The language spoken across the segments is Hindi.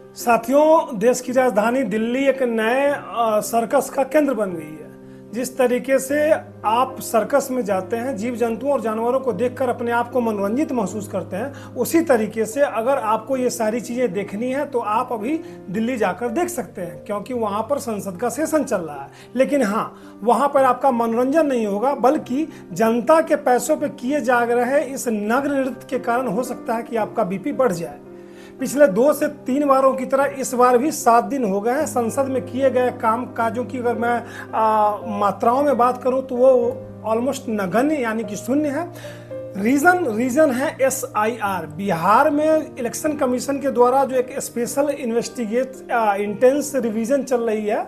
साथियों, देश की राजधानी दिल्ली एक नए सर्कस का केंद्र बन गई है। जिस तरीके से आप सर्कस में जाते हैं, जीव जंतुओं और जानवरों को देखकर अपने आप को मनोरंजित महसूस करते हैं, उसी तरीके से अगर आपको ये सारी चीज़ें देखनी है तो आप अभी दिल्ली जाकर देख सकते हैं, क्योंकि वहाँ पर संसद का सेशन चल रहा है। लेकिन हाँ, वहाँ पर आपका मनोरंजन नहीं होगा, बल्कि जनता के पैसों पर किए जा रहे इस नग्न नृत्य के कारण हो सकता है कि आपका बीपी बढ़ जाए। पिछले 2 से 3 बारों की तरह इस बार भी 7 दिन हो गए हैं संसद में किए गए काम काजों की अगर मैं मात्राओं में बात करूं तो वो ऑलमोस्ट नगण्य यानी कि शून्य है। रीजन है SIR। बिहार में इलेक्शन कमीशन के द्वारा जो एक स्पेशल इंटेंस रिवीजन चल रही है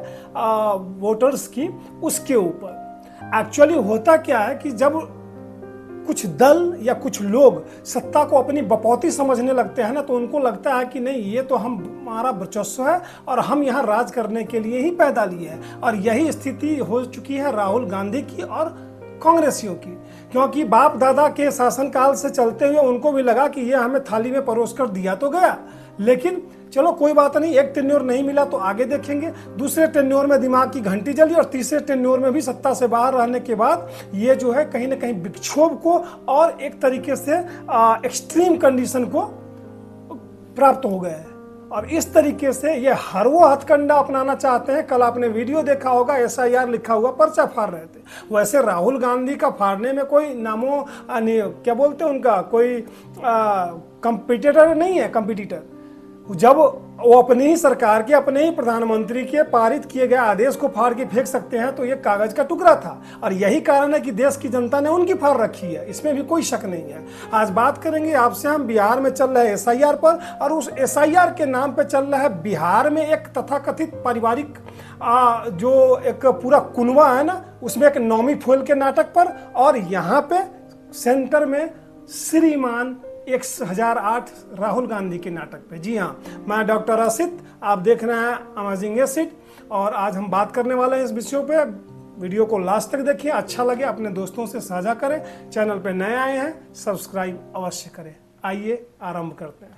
वोटर्स की, उसके ऊपर एक्चुअली होता क्या है कि जब कुछ दल या कुछ लोग सत्ता को अपनी बपौती समझने लगते हैं ना, तो उनको लगता है कि नहीं, ये तो हमारा वर्चस्व है और हम यहाँ राज करने के लिए ही पैदा लिए हैं। और यही स्थिति हो चुकी है राहुल गांधी की और कांग्रेसियों की, क्योंकि बाप दादा के शासनकाल से चलते हुए उनको भी लगा कि ये हमें थाली में परोस कर दिया तो गया, लेकिन चलो कोई बात नहीं, एक टेन्योर नहीं मिला तो आगे देखेंगे। दूसरे टेन्योर में दिमाग की घंटी जली और तीसरे टेन्योर में भी सत्ता से बाहर रहने के बाद ये जो है कहीं ना कहीं विक्षोभ को और एक तरीके से एक्सट्रीम कंडीशन को प्राप्त हो गए हैं। और इस तरीके से ये हर वो हथकंडा अपनाना चाहते हैं। कल आपने वीडियो देखा होगा, SIR लिखा हुआ पर्चा फाड़ रहे थे। वैसे राहुल गांधी का फाड़ने में कोई नामो क्या बोलते हैं उनका, कोई कंपिटिटर नहीं है। कंपिटिटर जब वो अपनी ही सरकार के, अपने ही प्रधानमंत्री के पारित किए गए आदेश को फाड़ के फेंक सकते हैं, तो ये कागज का टुकड़ा था। और यही कारण है कि देश की जनता ने उनकी फाड़ रखी है, इसमें भी कोई शक नहीं है। आज बात करेंगे आपसे हम बिहार में चल रहे SIR पर, और उस SIR के नाम पे चल रहा है बिहार में एक तथाकथित पारिवारिक जो एक पूरा कुनवा है ना, उसमें एक नौमी फूल के नाटक पर, और यहाँ पे सेंटर में श्रीमान 1008 राहुल गांधी के नाटक पे। जी हाँ, मैं डॉक्टर असित, आप देख रहे हैं अमेजिंग एसिड, और आज हम बात करने वाले हैं इस विषयों पे। वीडियो को लास्ट तक देखिए, अच्छा लगे अपने दोस्तों से साझा करें। चैनल पे नए आए हैं सब्सक्राइब अवश्य करें। आइए आरंभ करते हैं।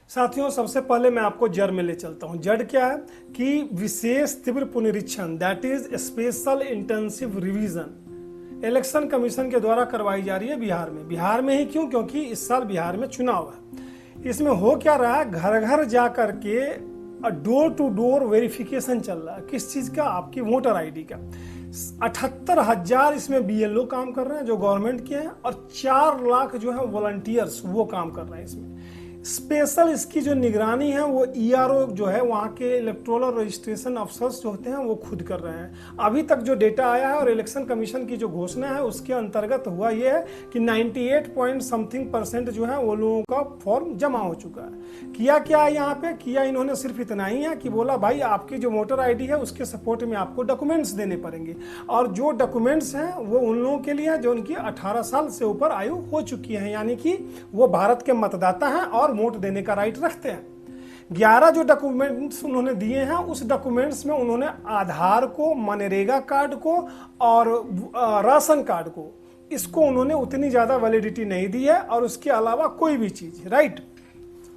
साथियों, सबसे पहले मैं आपको जड़ में ले चलता हूँ। जड़ क्या है कि विशेष तीव्र पुनरीक्षण, that is special intensive revision, election commission के द्वारा करवाई जा रही है बिहार में ही क्यों? क्योंकि इस साल बिहार में चुनाव है। इसमें हो क्या रहा है, घर घर जा करके डोर टू डोर वेरिफिकेशन चल रहा है। किस चीज का? आपकी वोटर आईडी का। 78,000 इसमें BLO काम कर रहे हैं जो गवर्नमेंट के हैं, और 4 लाख जो है वॉलंटियर्स वो काम कर रहे हैं इसमें। स्पेशल इसकी जो निगरानी है वो ERO जो है, वहाँ के इलेक्टोरल और रजिस्ट्रेशन अफसर्स जो होते हैं वो खुद कर रहे हैं। अभी तक जो डेटा आया है और इलेक्शन कमीशन की जो घोषणा है उसके अंतर्गत हुआ ये है कि 98% जो है वो लोगों का फॉर्म जमा हो चुका है। किया क्या है यहाँ पे? किया इन्होंने सिर्फ इतना ही है कि बोला भाई आपकी जो वोटर ID है उसके सपोर्ट में आपको डॉक्यूमेंट्स देने पड़ेंगे, और जो डॉक्यूमेंट्स हैं वो उन लोगों के लिए जो उनकी 18 साल से ऊपर आयु हो चुकी है, यानी कि वो भारत के मतदाता हैं और वोट देने का राइट रखते हैं। 11 जो डॉक्यूमेंट्स उन्होंने दिए हैं, उस डॉक्यूमेंट्स में उन्होंने आधार को, मनरेगा कार्ड को और राशन कार्ड को, इसको उन्होंने उतनी ज्यादा वैलिडिटी नहीं दी है, और उसके अलावा कोई भी चीज, राइट।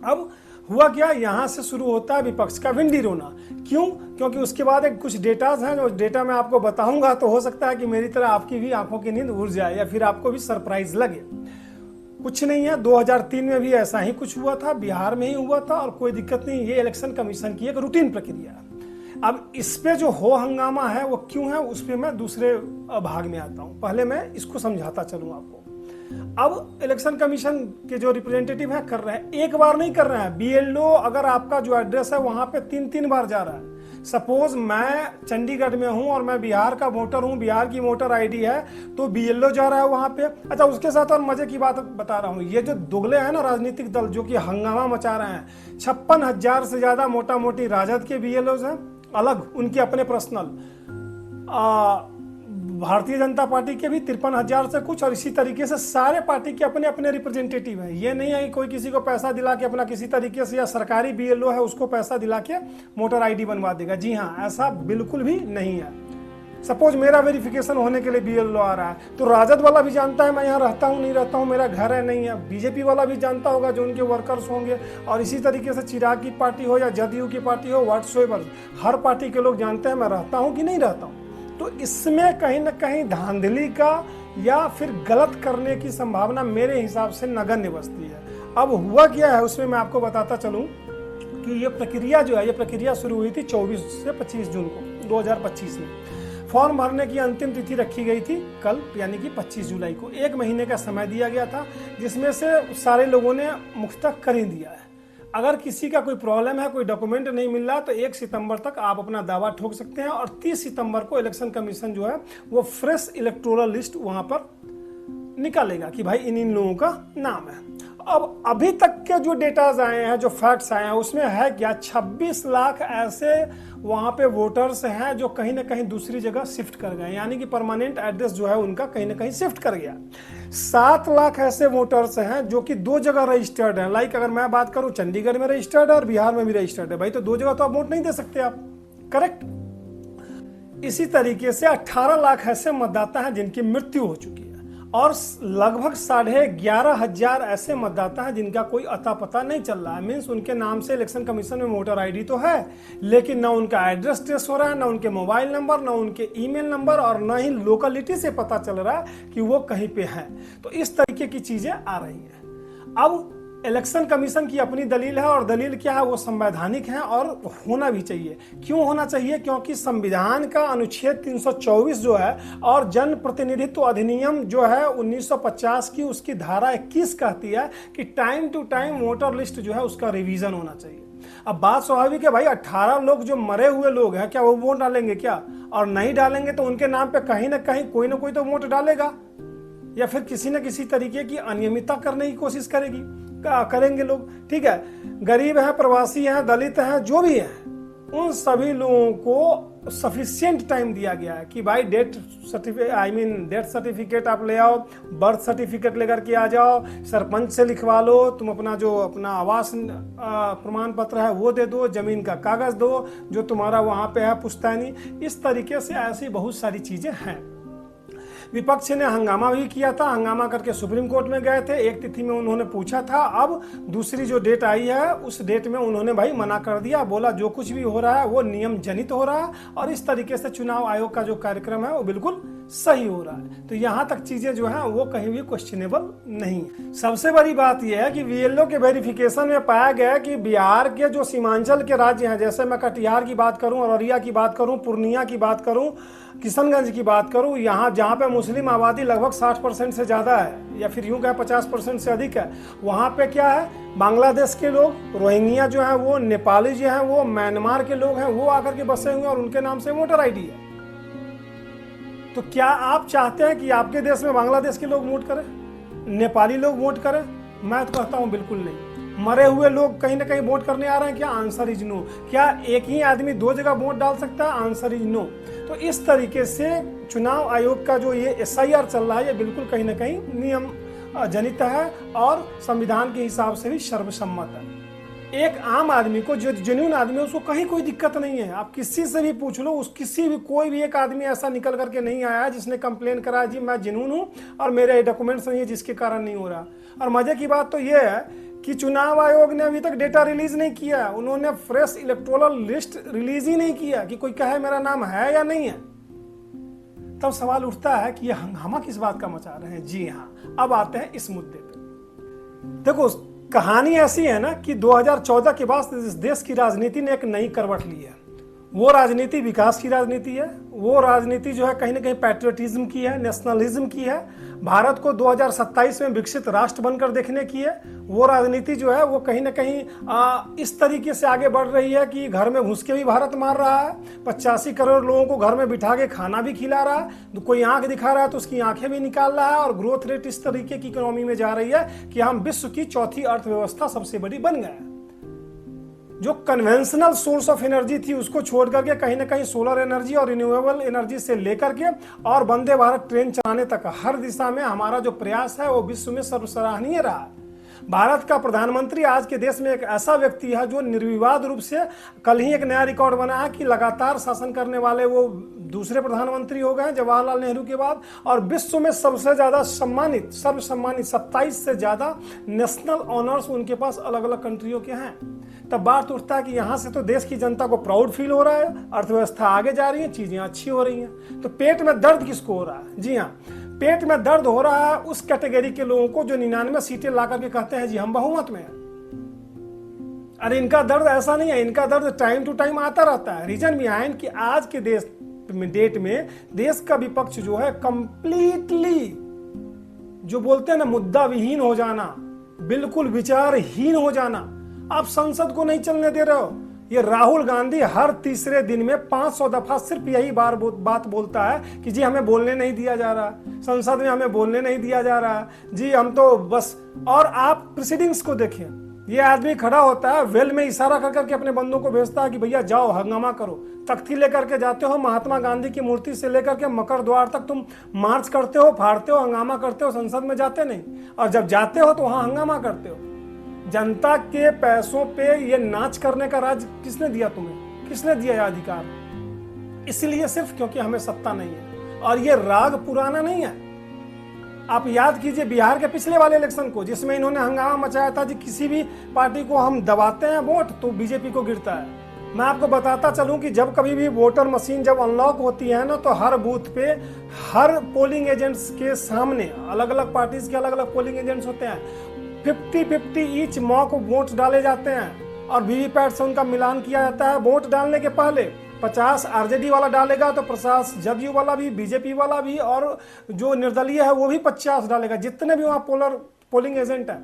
अब हुआ क्या, यहां से शुरू होता है विपक्ष का विंडी रोना। क्यों? क्योंकि उसके बाद एक कुछ डेटाज हैं, जो डेटा मैं आपको बताऊंगा, तो हो सकता है कि मेरी तरह आपकी भी आंखों की नींद उड़ जाए या फिर आपको भी सरप्राइज लगे। कुछ नहीं है, 2003 में भी ऐसा ही कुछ हुआ था, बिहार में ही हुआ था, और कोई दिक्कत नहीं। ये इलेक्शन कमीशन की एक रूटीन प्रक्रिया है। अब इस पे जो हो हंगामा है वो क्यों है, उस पे मैं दूसरे भाग में आता हूँ। पहले मैं इसको समझाता चलूँ आपको। अब इलेक्शन कमीशन के जो रिप्रेजेंटेटिव है कर रहे हैं, एक बार नहीं कर रहे हैं। BLO अगर आपका जो एड्रेस है वहां पे 3-3 बार जा रहा है। सपोज मैं चंडीगढ़ में हूं और मैं बिहार का वोटर हूं, बिहार की वोटर ID है, तो BLO जा रहा है वहां पे। अच्छा, उसके साथ और मजे की बात बता रहा हूं, ये जो दुगले हैं ना राजनीतिक दल जो कि हंगामा मचा रहे हैं, 56,000 से ज्यादा मोटा मोटी राजद के BLOs हैं अलग, उनके अपने पर्सनल। भारतीय जनता पार्टी के भी 53,000 से कुछ, और इसी तरीके से सारे पार्टी के अपने अपने रिप्रेजेंटेटिव हैं। ये नहीं है कि कोई किसी को पैसा दिला के अपना किसी तरीके से, या सरकारी BLO है उसको पैसा दिला के वोटर ID बनवा देगा। जी हाँ, ऐसा बिल्कुल भी नहीं है। सपोज मेरा वेरिफिकेशन होने के लिए बीएलओ आ रहा है, तो राजद वाला भी जानता है मैं यहाँ रहता हूँ नहीं रहता हूँ, मेरा घर है नहीं है, बीजेपी वाला भी जानता होगा जो उनके वर्कर्स होंगे, और इसी तरीके से चिराग की पार्टी हो या जदयू की पार्टी हो, व्हाट्सएवर, हर पार्टी के लोग जानते हैं मैं रहता हूँ कि नहीं रहता हूँ। तो इसमें कहीं ना कहीं धांधली का या फिर गलत करने की संभावना मेरे हिसाब से नगण्य बचती है। अब हुआ क्या है उसमें मैं आपको बताता चलूँ कि ये प्रक्रिया जो है, ये प्रक्रिया शुरू हुई थी 24 से 25 जून को 2025 में। फॉर्म भरने की अंतिम तिथि रखी गई थी कल, यानी कि 25 जुलाई को। 1 महीने का समय दिया गया था, जिसमें से सारे लोगों ने मुख्तः कर ही दिया है। अगर किसी का कोई प्रॉब्लम है, कोई डॉक्यूमेंट नहीं मिल रहा, तो 1 सितंबर तक आप अपना दावा ठोक सकते हैं, और 30 सितंबर को इलेक्शन कमीशन जो है वो फ्रेश इलेक्टोरल लिस्ट वहां पर निकालेगा कि भाई इन लोगों का नाम है। अब अभी तक के जो डेटाज आए हैं, जो फैक्ट्स आए हैं, उसमें है क्या 26 लाख ऐसे वहां पे वोटर्स हैं जो कहीं ना कहीं दूसरी जगह शिफ्ट कर गए, यानी कि परमानेंट एड्रेस जो है उनका कहीं ना कहीं शिफ्ट कर गया। 7 लाख ऐसे वोटर्स हैं जो कि 2 जगह रजिस्टर्ड हैं। लाइक अगर मैं बात करूं, चंडीगढ़ में रजिस्टर्ड है और बिहार में भी रजिस्टर्ड है, भाई तो 2 जगह तो आप वोट नहीं दे सकते आप, करेक्ट। इसी तरीके से 18 लाख ऐसे मतदाता हैं जिनकी मृत्यु हो चुकी है, और लगभग 11,500 ऐसे मतदाता हैं जिनका कोई अता पता नहीं चल रहा है। मीन्स उनके नाम से इलेक्शन कमीशन में वोटर आईडी तो है, लेकिन ना उनका एड्रेस ट्रेस हो रहा है, ना उनके मोबाइल नंबर, ना उनके ईमेल नंबर, और ना ही लोकेलिटी से पता चल रहा है कि वो कहीं पे है। तो इस तरीके की चीजें आ रही हैं। अब इलेक्शन कमीशन की अपनी दलील है, और दलील क्या है, वो संवैधानिक है और होना भी चाहिए। क्यों होना चाहिए? क्योंकि संविधान का अनुच्छेद 324 जो है और जन प्रतिनिधित्व अधिनियम जो है 1950 की, उसकी धारा 21 कहती है कि time to time voter list जो है उसका रिवीजन होना चाहिए। अब बात स्वाभाविक है भाई, 18 लोग जो मरे हुए लोग हैं, क्या वो वोट डालेंगे क्या? और नहीं डालेंगे तो उनके नाम पे कहीं ना कहीं कोई ना कोई तो वोट डालेगा, या फिर किसी न किसी तरीके की अनियमितता करने की कोशिश करेंगे लोग। ठीक है, गरीब हैं, प्रवासी हैं, दलित हैं, जो भी हैं, उन सभी लोगों को सफिशिएंट टाइम दिया गया है कि भाई डेथ सर्टिफिकेट आप ले आओ, बर्थ सर्टिफिकेट लेकर के आ जाओ, सरपंच से लिखवा लो, तुम अपना जो अपना आवास प्रमाण पत्र है वो दे दो, जमीन का कागज दो जो तुम्हारा वहां पे है पुश्तैनी। इस तरीके से ऐसी बहुत सारी चीजें हैं। विपक्ष ने हंगामा भी किया था, हंगामा करके सुप्रीम कोर्ट में गए थे। 1 तिथि में उन्होंने पूछा था, अब दूसरी जो डेट आई है उस डेट में उन्होंने भाई मना कर दिया, बोला जो कुछ भी हो रहा है वो नियम जनित हो रहा है, और इस तरीके से चुनाव आयोग का जो कार्यक्रम है वो बिल्कुल सही हो रहा है। तो यहाँ तक चीजें जो है वो कहीं भी क्वेश्चनेबल नहीं। सबसे बड़ी बात यह है कि बीएलओ के वेरिफिकेशन में पाया गया कि बिहार के जो सीमांचल के राज्य हैं, जैसे मैं कटिहार की बात करूं, अररिया की बात करूं, पूर्णिया की बात करूं, किशनगंज की बात करूं, यहाँ जहाँ पे मुस्लिम आबादी लगभग 60% से ज्यादा है, या फिर यूं कहें 50% से अधिक है, वहाँ पे क्या है, बांग्लादेश के लोग, रोहिंग्या जो है वो, नेपाली जो है वो, म्यांमार के लोग हैं वो आकर के बसे हुए और उनके नाम से वोटर आईडी है। तो क्या आप चाहते हैं कि आपके देश में बांग्लादेश के लोग वोट करें, नेपाली लोग वोट करें? मैं तो कहता हूं बिल्कुल नहीं। मरे हुए लोग कहीं ना कहीं वोट करने आ रहे हैं क्या? Answer is no. क्या एक ही आदमी 2 जगह वोट डाल सकता है? Answer is no. तो इस तरीके से चुनाव आयोग का जो ये SIR चल रहा है ये बिल्कुल कहीं ना कहीं नियम जनित है और संविधान के हिसाब से भी सर्वसम्मत है। एक आम आदमी को, जो जेन्युइन आदमी है, उसको कहीं कोई दिक्कत नहीं है। आप किसी से भी पूछ लो, उस किसी भी कोई भी एक आदमी ऐसा निकल करके नहीं आया है जिसने कंप्लेन करा जी मैं जेन्युइन हूं और मेरे डॉक्यूमेंट्स नहीं है जिसके कारण नहीं हो रहा। और मजे की बात तो ये है कि चुनाव आयोग ने अभी तक डेटा रिलीज नहीं किया, उन्होंने फ्रेश इलेक्टोरल लिस्ट रिलीज ही नहीं किया कि कोई कहे मेरा नाम है या नहीं है। तब सवाल उठता है कि ये हंगामा किस बात का मचा रहे हैं। जी हाँ, अब आते हैं इस मुद्दे पे। देखो, कहानी ऐसी है ना कि 2014 के बाद इस देश की राजनीति ने एक नई करवट ली है। वो राजनीति विकास की राजनीति है, वो राजनीति जो है कहीं ना कहीं पैट्रियटिज्म की है, नेशनलिज्म की है, भारत को 2027 में विकसित राष्ट्र बनकर देखने की है। वो राजनीति जो है वो कहीं ना कहीं इस तरीके से आगे बढ़ रही है कि घर में घुस के भी भारत मार रहा है, 85 करोड़ लोगों को घर में बिठा के खाना भी खिला रहा है, कोई आंख दिखा रहा है तो उसकी आंखें भी निकाल रहा है, और ग्रोथ रेट इस तरीके की इकोनॉमी में जा रही है कि हम विश्व की 4थी अर्थव्यवस्था सबसे बड़ी बन गए। जो कन्वेंशनल सोर्स ऑफ एनर्जी थी उसको छोड़ करके कहीं ना कहीं सोलर एनर्जी और रिन्यूएबल एनर्जी से लेकर के और वंदे भारत ट्रेन चलाने तक हर दिशा में हमारा जो प्रयास है वो विश्व में सर्वसराहनीय रहा। भारत का प्रधानमंत्री आज के देश में एक ऐसा व्यक्ति है जो निर्विवाद रूप से, कल ही एक नया रिकॉर्ड बना है कि लगातार शासन करने वाले वो दूसरे प्रधानमंत्री हो गए जवाहरलाल नेहरू के बाद, और विश्व में सबसे ज्यादा सम्मानित, सर्वसम्मानित 27 से ज्यादा नेशनल ऑनर्स उनके पास अलग अलग कंट्रियों के हैं। तब बात उठता है कि यहाँ से तो देश की जनता को प्राउड फील हो रहा है, अर्थव्यवस्था आगे जा रही है, चीजें अच्छी हो रही हैं। तो पेट में दर्द किसको हो रहा है? जी हाँ, पेट में दर्द हो रहा है उस कैटेगरी के लोगों को जो 99 सीटें ला करके कहते हैं जी हम बहुमत में हैं। अरे इनका दर्द ऐसा नहीं है, इनका दर्द टाइम टू टाइम आता रहता है। रीजन बिहाइंड कि आज के डेट में देश का विपक्ष जो है कंप्लीटली, जो बोलते हैं ना, मुद्दा विहीन हो जाना, बिल्कुल विचारहीन हो जाना। आप संसद को नहीं चलने दे रहे हो। ये राहुल गांधी हर तीसरे दिन में 500 दफा सिर्फ यही बात बोलता है कि जी हमें बोलने नहीं दिया जा रहा, संसद में हमें बोलने नहीं दिया जा रहा, जी हम तो बस। और आप प्रोसीडिंग्स को देखें, ये आदमी खड़ा होता है, वेल में इशारा कर करके अपने बंदों को भेजता है कि भैया जाओ हंगामा करो। तख्ती लेकर के जाते हो, महात्मा गांधी की मूर्ति से लेकर के मकर द्वार तक तुम मार्च करते हो, फाड़ते हो, हंगामा करते हो, संसद में जाते नहीं। और जब जाते हो तो वहां हंगामा करते हो। जनता के पैसों पे ये नाच करने का राज किसने दिया तुम्हें? किसने दिया यह अधिकार? इसलिए सिर्फ क्योंकि हमें सत्ता नहीं है। और ये राग पुराना नहीं है। आप याद कीजिए बिहार के पिछले वाले इलेक्शन को, जिसमें इन्होंने हंगामा मचाया था जी किसी भी पार्टी को हम दबाते हैं वोट तो बीजेपी को गिरता है। मैं आपको बताता चलूं कि जब कभी भी वोटर मशीन जब अनलॉक होती है ना, तो हर बूथ पे हर पोलिंग एजेंट्स के सामने अलग अलग पार्टीज के अलग अलग पोलिंग एजेंट्स होते हैं। 50-50 ईच मॉक वोट डाले जाते हैं और वीवीपैट से उनका मिलान किया जाता है। वोट डालने के पहले 50 आरजेडी वाला डालेगा तो 50 जदयू वाला भी, बीजेपी वाला भी, और जो निर्दलीय है वो भी 50 डालेगा, जितने भी वहां पोलिंग एजेंट है।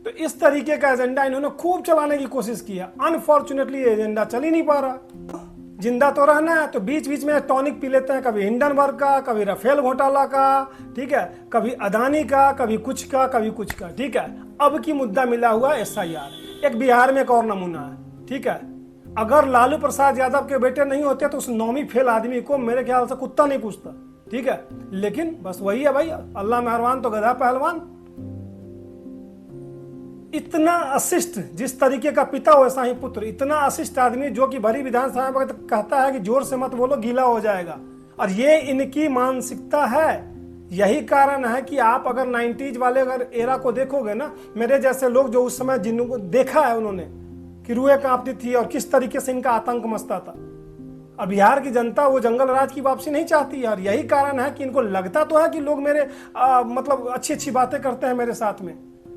तो इस तरीके का एजेंडा इन्होंने खूब चलाने की कोशिश की है। अनफॉर्चुनेटली एजेंडा चल ही नहीं पा रहा। जिंदा तो रहना है तो बीच बीच में टॉनिक पी लेते हैं, कभी हिंडनबर्ग का, कभी राफेल घोटाला का, ठीक है, कभी अदानी का, कभी कुछ का, कभी कुछ का, ठीक है। अब की मुद्दा मिला हुआ SIR। एक बिहार में एक और नमूना है, ठीक है। अगर लालू प्रसाद यादव के बेटे नहीं होते तो उस नौमी फेल आदमी को मेरे ख्याल से कुत्ता नहीं पूछता, ठीक है। लेकिन बस वही है भाई, अल्लाह मेहरबान तो गधा पहलवान। इतना अशिष्ट, जिस तरीके का पिता वैसा ही पुत्र, इतना अशिष्ट आदमी जो कि भरी विधानसभा में कहता है कि जोर से मत बोलो गीला हो जाएगा। और ये इनकी मानसिकता है। यही कारण है कि आप अगर 90s वाले अगर एरा को देखोगे ना, मेरे जैसे लोग जो उस समय जिनको देखा है उन्होंने कि रूहें कांपती थी और किस तरीके से इनका आतंक मचता था। और बिहार की जनता वो जंगल राज की वापसी नहीं चाहती यार। यही कारण है कि इनको लगता तो है कि लोग मेरे मतलब अच्छी अच्छी बातें करते हैं मेरे साथ में,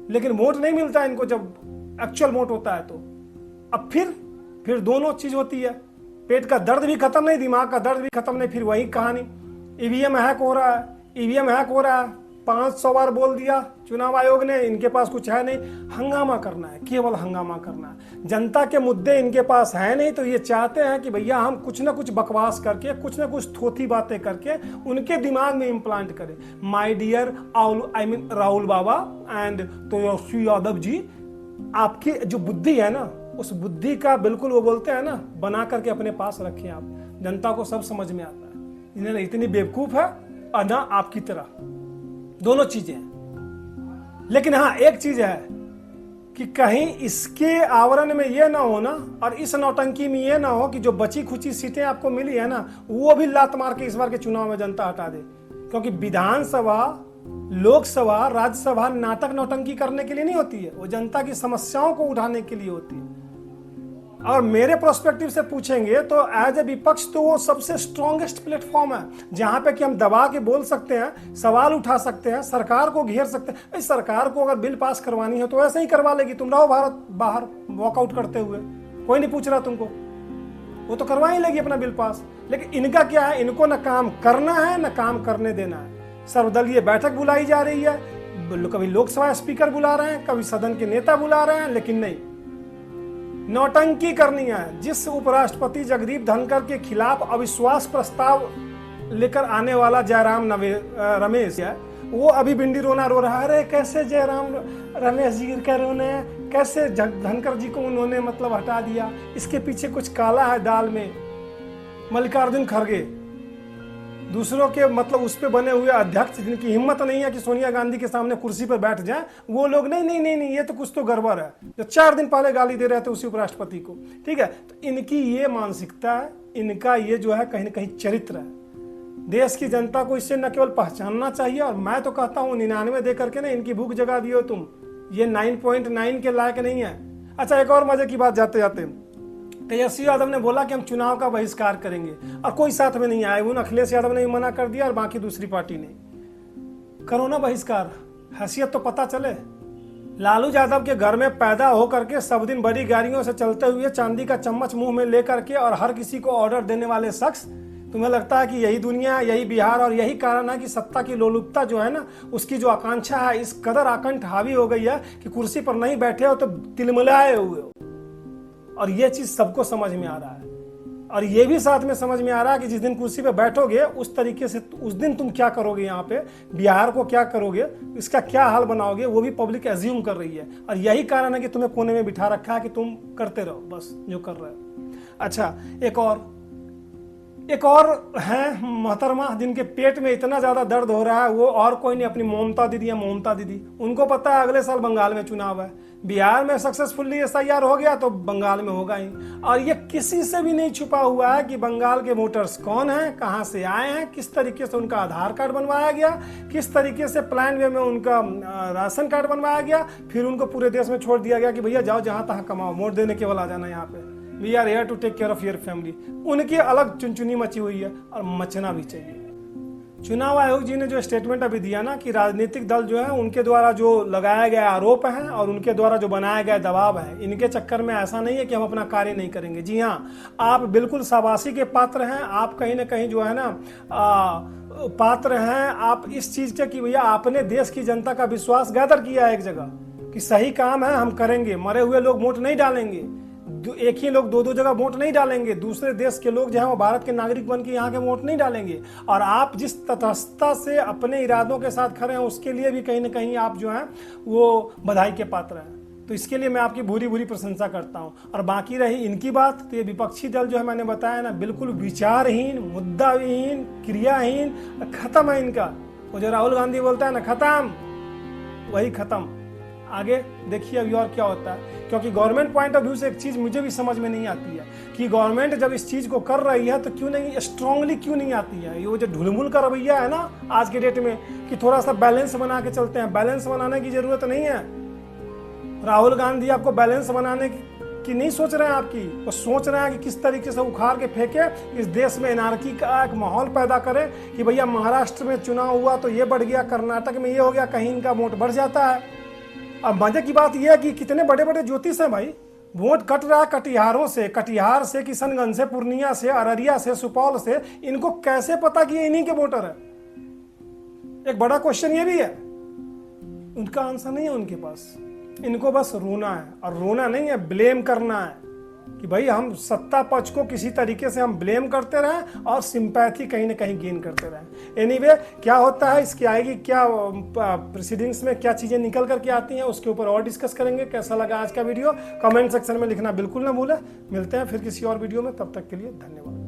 लेकिन वोट नहीं मिलता है इनको जब एक्चुअल वोट होता है तो। अब फिर दोनों चीज होती है, पेट का दर्द भी खत्म नहीं, दिमाग का दर्द भी खत्म नहीं, फिर वही कहानी। ईवीएम हैक हो रहा है, ईवीएम हैक हो रहा है, 500 बार बोल दिया चुनाव आयोग ने, इनके पास कुछ है नहीं, हंगामा करना है, केवल हंगामा करना है। जनता के मुद्दे इनके पास है नहीं, तो ये चाहते हैं कि भैया हम कुछ ना कुछ बकवास करके, कुछ ना कुछ थोथी बातें करके उनके दिमाग में इम्प्लांट करें। My dear Rahul Baba and Tejashwi Yadav ji, आपकी जो बुद्धि है ना, उस बुद्धि का बिल्कुल वो बोलते हैं ना, बना करके अपने पास रखें आप। जनता को सब समझ में आता है। इन्हें इतनी बेवकूफ है और ना आपकी तरह, दोनों चीजें हैं। लेकिन हाँ, एक चीज है कि कहीं इसके आवरण में ये ना हो ना, और इस नौटंकी में ये ना हो कि जो बची खुची सीटें आपको मिली है ना, वो भी लात मार के इस बार के चुनाव में जनता हटा दे। क्योंकि विधानसभा, लोकसभा, राज्यसभा नाटक नौटंकी करने के लिए नहीं होती है, वो जनता की समस्याओं को उठाने के लिए होती है। और मेरे प्रोस्पेक्टिव से पूछेंगे तो एज ए विपक्ष तो वो सबसे स्ट्रॉन्गेस्ट प्लेटफॉर्म है, जहां पे कि हम दबा के बोल सकते हैं, सवाल उठा सकते हैं, सरकार को घेर सकते हैं। इस सरकार को अगर बिल पास करवानी है तो ऐसे ही करवा लेगी, तुम रहो भारत बाहर वॉकआउट करते हुए, कोई नहीं पूछ रहा तुमको, वो तो करवा ही लेगी अपना बिल पास। लेकिन इनका क्या है, इनको न काम करना है न काम करने देना है। सर्वदलीय बैठक बुलाई जा रही है, कभी लोकसभा स्पीकर बुला रहे हैं, कभी सदन के नेता बुला रहे हैं, लेकिन नहीं, नौटंकी करनी है। जिस उपराष्ट्रपति जगदीप धनखड़ के खिलाफ अविश्वास प्रस्ताव लेकर आने वाला जयराम रमेश है, वो अभी भिंडी रोना रो रहा है, अरे कैसे जयराम रमेश जी का रोने, कैसे धनखड़ जी को उन्होंने मतलब हटा दिया, इसके पीछे कुछ काला है दाल में। मल्लिकार्जुन खड़गे दूसरों के मतलब उस पे बने हुए अध्यक्ष जिनकी हिम्मत नहीं है कि सोनिया गांधी के सामने कुर्सी पर बैठ जाए, वो लोग नहीं नहीं नहीं नहीं ये तो कुछ तो गड़बड़ है, जो 4 दिन पहले गाली दे रहे थे उसी उपराष्ट्रपति को। ठीक है, तो इनकी ये मानसिकता है, इनका ये जो है कहीं ना कहीं चरित्र है। देश की जनता को इससे न केवल पहचानना चाहिए, और मैं तो कहता हूँ 99 दे करके ना इनकी भूख जगा दियो तुम, ये 9.9 के लायक नहीं है। अच्छा, एक और मजे की बात जाते जाते, तेजस्वी यादव ने बोला कि हम चुनाव का बहिष्कार करेंगे, और कोई साथ में नहीं आए। उन अखिलेश यादव ने भी मना कर दिया और बाकी दूसरी पार्टी ने। करो ना बहिष्कार, हैसियत तो पता चले। लालू यादव के घर में पैदा होकर के सब दिन बड़ी गाड़ियों से चलते हुए चांदी का चम्मच मुंह में लेकर के और हर किसी को ऑर्डर देने वाले शख्स, तुम्हें लगता है कि यही दुनिया, यही बिहार, और यही कारण है कि सत्ता की लोलुपता जो है ना, उसकी जो आकांक्षा है इस कदर आकंठ हावी हो गई है कि कुर्सी पर नहीं बैठे हो तो तिलमिलाए हुए हो। और ये चीज सबको समझ में आ रहा है, और ये भी साथ में समझ में आ रहा है कि जिस दिन कुर्सी पे बैठोगे उस तरीके से उस दिन तुम क्या करोगे, यहाँ पे बिहार को क्या करोगे, इसका क्या हाल बनाओगे, वो भी पब्लिक एज्यूम कर रही है। और यही कारण है कि तुम्हें कोने में बिठा रखा है कि तुम करते रहो बस जो कर रहे हो। अच्छा, एक और है मोहतरमा जिनके पेट में इतना ज्यादा दर्द हो रहा है, वो और कोई नहीं, अपनी ममता दीदी है। ममता दीदी, उनको पता है अगले साल बंगाल में चुनाव है, बिहार में सक्सेसफुली SIR हो गया तो बंगाल में होगा ही। और ये किसी से भी नहीं छुपा हुआ है कि बंगाल के वोटर्स कौन हैं, कहाँ से आए हैं, किस तरीके से उनका आधार कार्ड बनवाया गया, किस तरीके से प्लान वे में उनका राशन कार्ड बनवाया गया, फिर उनको पूरे देश में छोड़ दिया गया कि भैया जाओ जहाँ तहाँ कमाओ, वोट देने केवल आ जाना यहाँ पे, we are here to take care of your family. उनकी अलग चुनचुनी मची हुई है और मचना भी चाहिए। चुनाव आयोग जी ने जो स्टेटमेंट अभी दिया ना कि राजनीतिक दल जो है उनके द्वारा जो लगाया गया आरोप है और उनके द्वारा जो बनाया गया दबाव है, इनके चक्कर में ऐसा नहीं है कि हम अपना कार्य नहीं करेंगे। जी हाँ, आप बिल्कुल शाबाशी के पात्र हैं। आप कहीं ना कहीं जो है ना पात्र हैं आप इस चीज के कि भैया आपने देश की जनता का विश्वास गैदर किया है एक जगह कि सही काम है, हम करेंगे। मरे हुए लोग वोट नहीं डालेंगे, एक ही लोग दो जगह वोट नहीं डालेंगे, दूसरे देश के लोग जो है वो भारत के नागरिक बन के यहाँ के वोट नहीं डालेंगे। और आप जिस तटस्थता से अपने इरादों के साथ खड़े हैं उसके लिए भी कहीं ना कहीं आप जो है वो बधाई के पात्र हैं। तो इसके लिए मैं आपकी भूरी भूरी प्रशंसा करता हूँ। और बाकी रही इनकी बात, तो ये विपक्षी दल जो है मैंने बताया ना, बिल्कुल विचारहीन, मुद्दाहीन, क्रियाहीन, खत्म है इनका। वो जो राहुल गांधी बोलता है ना खत्म, वही खत्म। आगे देखिए अभी और क्या होता है, क्योंकि गवर्नमेंट पॉइंट ऑफ व्यू से एक चीज मुझे भी समझ में नहीं आती है कि गवर्नमेंट जब इस चीज को कर रही है तो क्यों नहीं स्ट्रांगली क्यों नहीं आती है। ये वो जो ढुलमुल का रवैया है ना आज के डेट में कि थोड़ा सा बैलेंस बना के चलते हैं, बैलेंस बनाने की जरूरत नहीं है। राहुल गांधी आपको बैलेंस बनाने की नहीं सोच रहे हैं, आपकी वो सोच रहे हैं कि किस तरीके से उखाड़ के फेंके, इस देश में एनार्की का एक माहौल पैदा करें कि भैया महाराष्ट्र में चुनाव हुआ तो ये बढ़ गया, कर्नाटक में ये हो गया, कहीं इनका वोट बढ़ जाता है। अब मजे की बात यह है कि कितने बड़े बड़े ज्योतिष हैं भाई, वोट कट रहा है कटिहारों से, कटिहार से, किशनगंज से, पूर्णिया से, अररिया से, सुपौल से। इनको कैसे पता कि ये इन्हीं के वोटर है? एक बड़ा क्वेश्चन ये भी है, उनका आंसर नहीं है उनके पास। इनको बस रोना है, और रोना नहीं है, ब्लेम करना है कि भाई हम सत्ता पक्ष को किसी तरीके से हम ब्लेम करते रहें और सिंपैथी कहीं ना कहीं गेन करते रहें। एनीवे क्या होता है, इसकी आएगी क्या प्रोसीडिंग्स में क्या चीजें निकल करके आती हैं, उसके ऊपर और डिस्कस करेंगे। कैसा लगा आज का वीडियो कमेंट सेक्शन में लिखना बिल्कुल ना भूलें। मिलते हैं फिर किसी और वीडियो में, तब तक के लिए धन्यवाद।